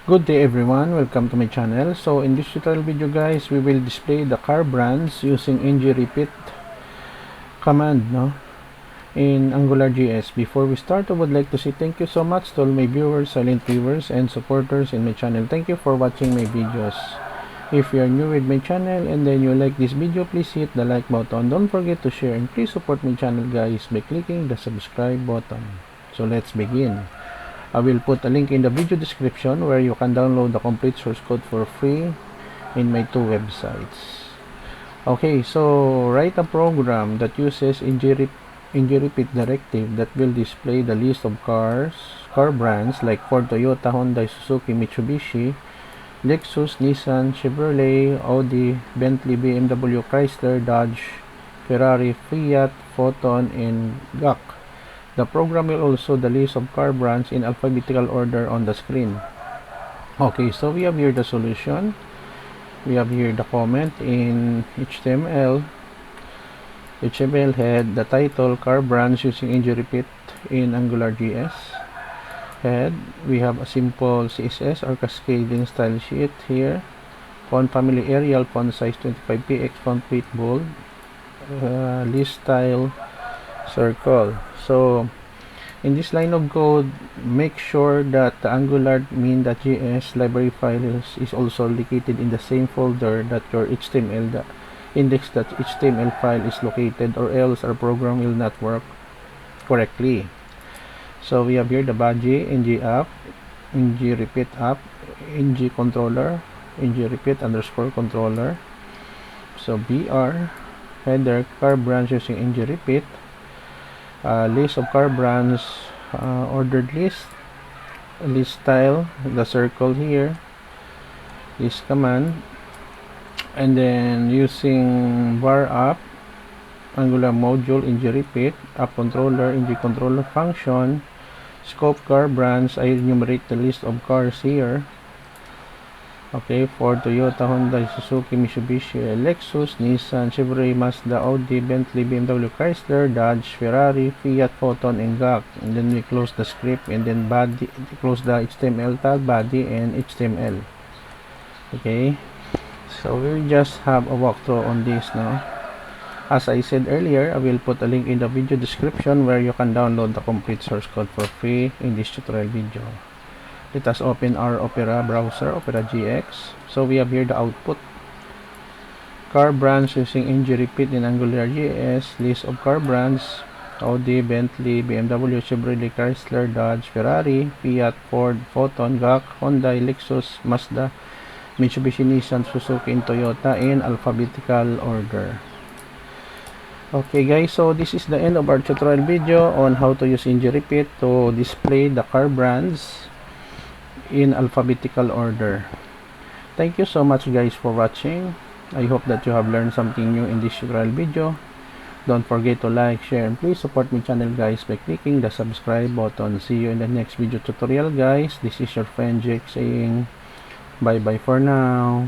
Good day everyone, welcome to my channel. So in this tutorial video guys, we will display the car brands using ng repeat command in AngularJS. Before we start, I would like to say thank you so much to all my viewers, silent viewers, and supporters in my channel. Thank you for watching my videos. If you are new with my channel and then you like this video, please hit the like button. Don't forget to share and please support my channel guys by clicking the subscribe button. So let's begin. I will put a link in the video description where you can download the complete source code for free in my two websites. Okay, so write a program that uses ng repeat directive that will display the list of car brands like Ford, Toyota, Hyundai, Suzuki, Mitsubishi, Lexus, Nissan, Chevrolet, Audi, Bentley, BMW, Chrysler, Dodge, Ferrari, Fiat, Foton, and GCash. The program will also the list of car brands in alphabetical order on the screen. Okay, so we have here the solution. We have here the comment in HTML head, the title, car brands using ng repeat in AngularJS. Head, we have a simple CSS or cascading style sheet here. Font family Arial, font size 25px, font weight bold, list style circle. So in this line of code, make sure that the Angular min.js library file is also located in the same folder that your index.html file is located, or else our program will not work correctly. So we have here the body, ng app, ng repeat app, ng controller, ng repeat underscore controller. So br header, car brands using ng repeat, list of car brands, ordered list style, the circle here, list command, and then using var app, Angular module, ng repeat, app controller, ng controller function, scope car brands. I enumerate the list of cars here. Okay, Ford, Toyota, Hyundai, Suzuki, Mitsubishi, Lexus, Nissan, Chevrolet, Mazda, Audi, Bentley, BMW, Chrysler, Dodge, Ferrari, Fiat, Foton, and GCash. And then we close the script and then body, close the HTML tag, body, and HTML. Okay, so we just have a walkthrough on this now. As I said earlier, I will put a link in the video description where you can download the complete source code for free in this tutorial video. Let us open our Opera browser, Opera GX. So we have here the output. Car brands using ng repeat in AngularJS. List of car brands: Audi, Bentley, BMW, Chevrolet, Chrysler, Dodge, Ferrari, Fiat, Ford, Foton, GCash, Hyundai, Lexus, Mazda, Mitsubishi, Nissan, Suzuki, and Toyota in alphabetical order. Okay guys, so this is the end of our tutorial video on how to use ng repeat to display the car brands in alphabetical order. Thank you so much guys for watching. I hope that you have learned something new in this tutorial video. Don't forget to like, share, and please support my channel guys by clicking the subscribe button. See you in the next video tutorial guys. This is your friend Jake saying bye bye for now.